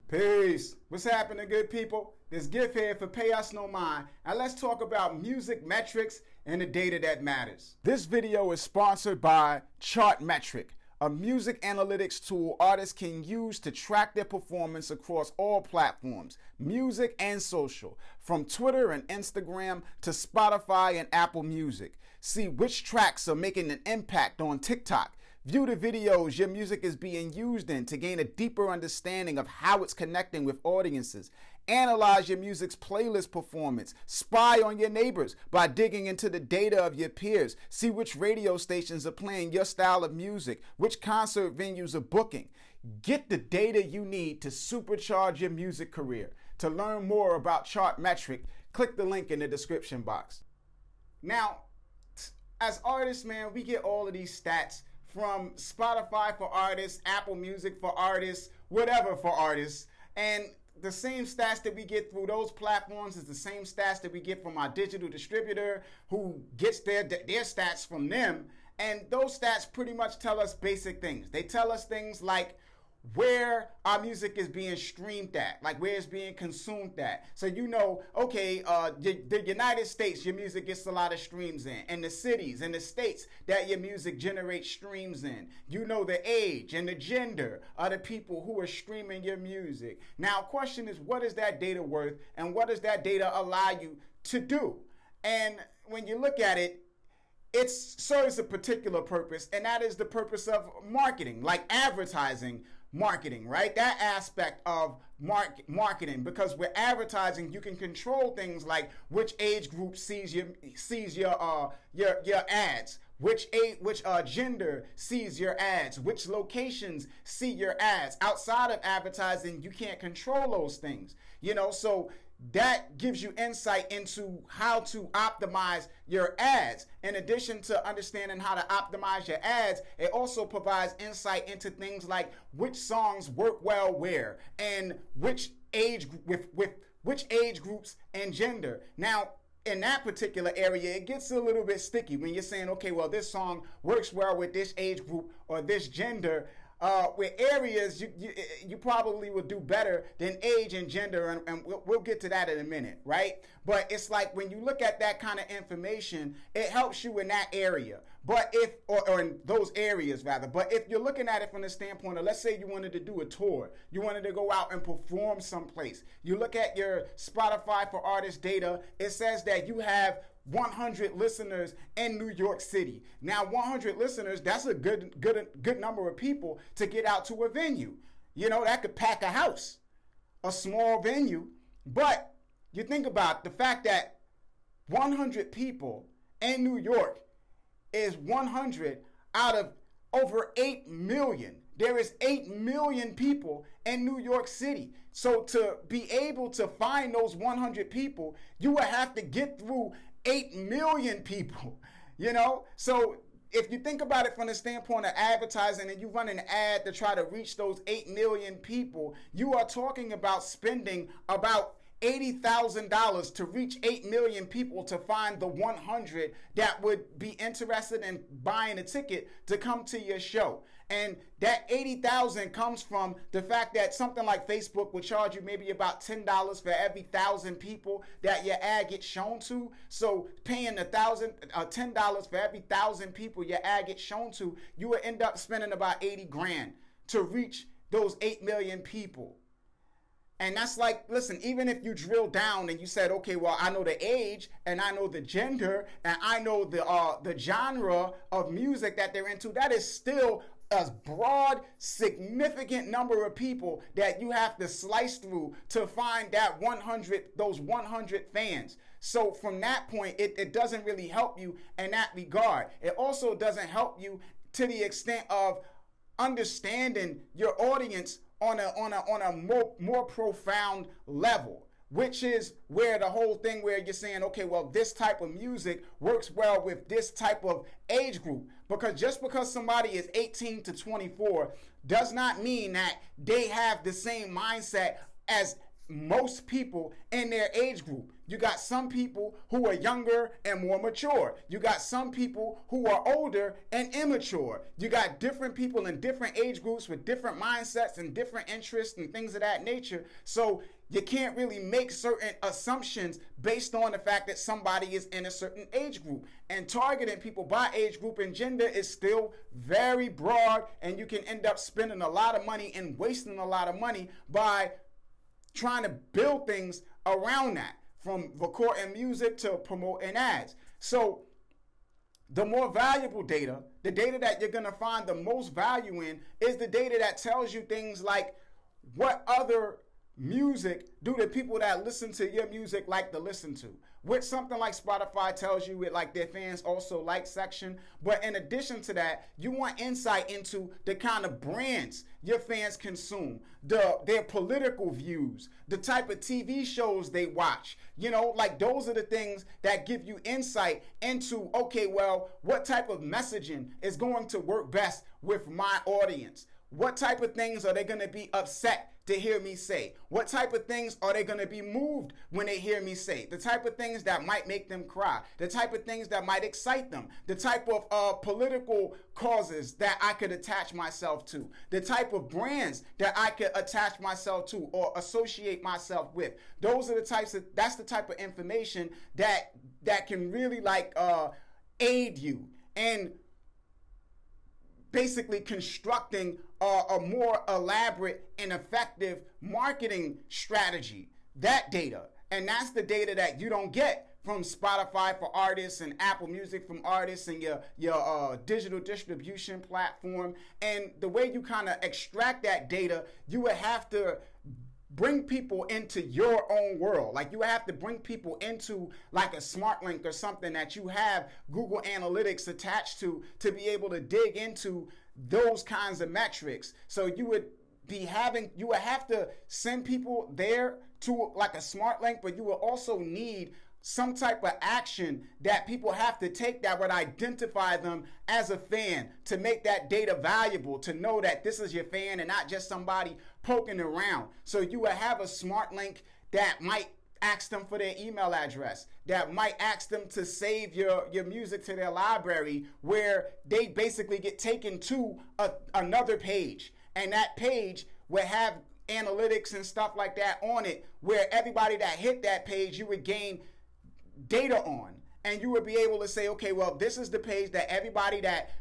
Peace. What's happening, good people? This gift here for Payusnomind, and let's talk about music metrics and the data that matters. This video is sponsored by Chartmetric, a music analytics tool artists can use to track their performance across all platforms, music and social, from Twitter and Instagram to Spotify and Apple Music. See which tracks are making an impact on TikTok. View the videos your music is being used in to gain a deeper understanding of how it's connecting with audiences. Analyze your music's playlist performance. Spy on your neighbors by digging into the data of your peers. See which radio stations are playing your style of music, which concert venues are booking. Get the data you need to supercharge your music career. To learn more about Chartmetric, click the link in the description box. Now, as artists, man, we get all of these stats from Spotify for artists, Apple Music for artists, whatever for artists. And the same stats that we get through those platforms is the same stats that we get from our digital distributor who gets their stats from them. And those stats pretty much tell us basic things. They tell us things like where our music is being streamed at, like where it's being consumed at. So you know, okay, the United States, your music gets a lot of streams in, and the cities and the states that your music generates streams in. You know the age and the gender of the people who are streaming your music. Now, question is, what is that data worth, and what does that data allow you to do? And when you look at it, it serves a particular purpose, and that is the purpose of marketing, like advertising marketing, right? That aspect of marketing, because with advertising, you can control things like which age group sees your ads, which gender sees your ads, which locations see your ads. Outside of advertising, you can't control those things, you know, so that gives you insight into how to optimize your ads. In addition to understanding how to optimize your ads, it also provides insight into things like which songs work well where, and which age with which age groups and gender. Now, in that particular area, it gets a little bit sticky when you're saying, okay, well, this song works well with this age group or this gender. With areas you probably will do better than age and gender, and we'll get to that in a minute, right? But it's like when you look at that kind of information, it helps you in that area. But if, or in those areas rather, but if you're looking at it from the standpoint of, let's say you wanted to do a tour, you wanted to go out and perform someplace, you look at your Spotify for Artists data, it says that you have 100 listeners in New York City. Now, 100 listeners, that's a good number of people to get out to a venue. You know, that could pack a house, a small venue. But you think about the fact that 100 people in New York is 100 out of over 8 million. There is 8 million people in New York City. So to be able to find those 100 people, you would have to get through 8 million people, you know? So if you think about it from the standpoint of advertising and you run an ad to try to reach those 8 million people, you are talking about spending about $80,000 to reach 8 million people to find the 100 that would be interested in buying a ticket to come to your show. And that 80,000 comes from the fact that something like Facebook would charge you maybe about $10 for every 1,000 people that your ad gets shown to. So paying $10 for every 1,000 people your ad gets shown to, you would end up spending about 80 grand to reach those 8 million people. And that's like, listen, even if you drill down and you said, okay, well, I know the age and I know the gender and I know the genre of music that they're into, that is still a broad, significant number of people that you have to slice through to find that 100, those 100 fans. So from that point, it doesn't really help you in that regard. It also doesn't help you to the extent of understanding your audience on a more profound level, which is where the whole thing where you're saying, okay, well, this type of music works well with this type of age group. Because just because somebody is 18 to 24 does not mean that they have the same mindset as most people in their age group. You got some people who are younger and more mature. You got some people who are older and immature. You got different people in different age groups with different mindsets and different interests and things of that nature. So you can't really make certain assumptions based on the fact that somebody is in a certain age group. And targeting people by age group and gender is still very broad, and you can end up spending a lot of money and wasting a lot of money by trying to build things around that, from recording music to promoting ads. So the more valuable data, the data that you're going to find the most value in, is the data that tells you things like what other music do the people that listen to your music like to listen to. Which something like Spotify tells you with like their fans also like section. But in addition to that, you want insight into the kind of brands your fans consume, their political views, the type of TV shows they watch. You know, like those are the things that give you insight into, okay, well, what type of messaging is going to work best with my audience? What type of things are they going to be upset to hear me say? What type of things are they going to be moved when they hear me say? The type of things that might make them cry. The type of things that might excite them. The type of political causes that I could attach myself to. The type of brands that I could attach myself to or associate myself with. Those are the types of, that's the type of information that can really like aid you in basically constructing a more elaborate and effective marketing strategy. That data. And that's the data that you don't get from Spotify for artists and Apple Music from artists and your digital distribution platform. And the way you kind of extract that data, you would have to bring people into your own world. Like you have to bring people into like a smart link or something that you have Google Analytics attached to be able to dig into those kinds of metrics. So you would have to send people there to like a smart link, but you will also need some type of action that people have to take that would identify them as a fan, to make that data valuable, to know that this is your fan and not just somebody poking around. So you would have a smart link that might ask them for their email address, that might ask them to save your music to their library, where they basically get taken to another page. And that page would have analytics and stuff like that on it, where everybody that hit that page, you would gain data on. And you would be able to say, okay, well, this is the page that everybody that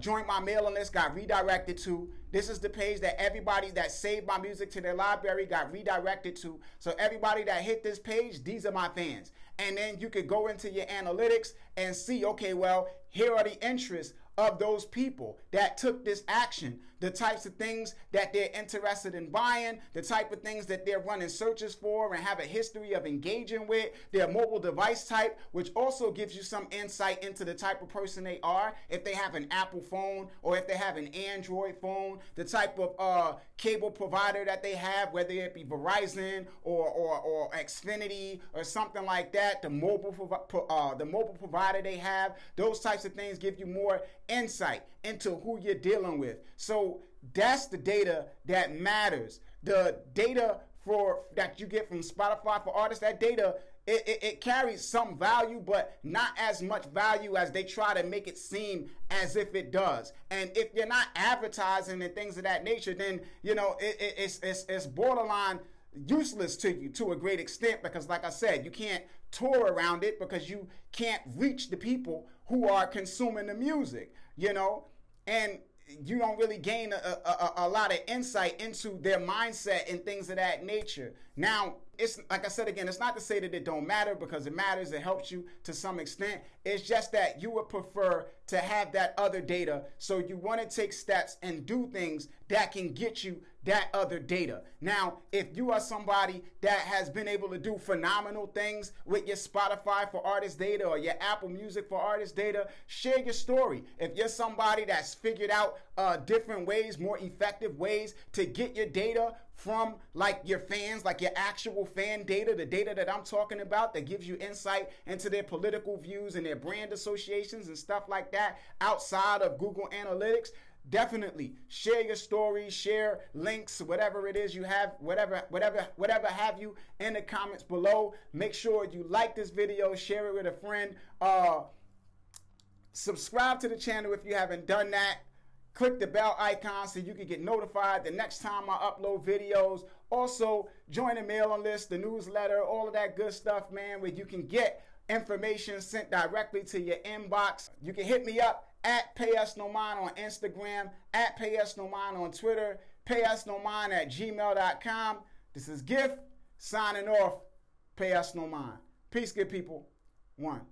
joined my mailing list got redirected to. This is the page that everybody that saved my music to their library got redirected to. So everybody that hit this page, these are my fans. And then you could go into your analytics and see, okay, well, here are the interests of those people that took this action, the types of things that they're interested in buying, the type of things that they're running searches for and have a history of engaging with, their mobile device type, which also gives you some insight into the type of person they are, if they have an Apple phone or if they have an Android phone, the type of cable provider that they have, whether it be Verizon or Xfinity or something like that, the mobile provider they have. Those types of things give you more insight into who you're dealing with. So that's the data that matters. The data that you get from Spotify for artists, that data, it carries some value, but not as much value as they try to make it seem as if it does. And if you're not advertising and things of that nature, then you know it's borderline useless to you to a great extent, because like I said, you can't tour around it because you can't reach the people who are consuming the music, you know, and you don't really gain a lot of insight into their mindset and things of that nature. Now, it's like I said again, it's not to say that it don't matter, because it matters. It helps you to some extent. It's just that you would prefer to have that other data. So you want to take steps and do things that can get you that other data. Now, if you are somebody that has been able to do phenomenal things with your Spotify for Artists data or your Apple Music for Artists data, share your story. If you're somebody that's figured out different ways, more effective ways to get your data from like your fans, like your actual fan data, the data that I'm talking about that gives you insight into their political views and their brand associations and stuff like that outside of Google Analytics, definitely share your stories, share links, whatever it is you have, whatever have you in the comments below. Make sure you like this video, share it with a friend. Subscribe to the channel if you haven't done that. Click the bell icon so you can get notified the next time I upload videos. Also, join the mailing list, the newsletter, all of that good stuff, man, where you can get information sent directly to your inbox. You can hit me up at Payusnomind on Instagram, at Payusnomind on Twitter, payusnomind@gmail.com. This is Gift, signing off. Payusnomind. Peace, good people. One.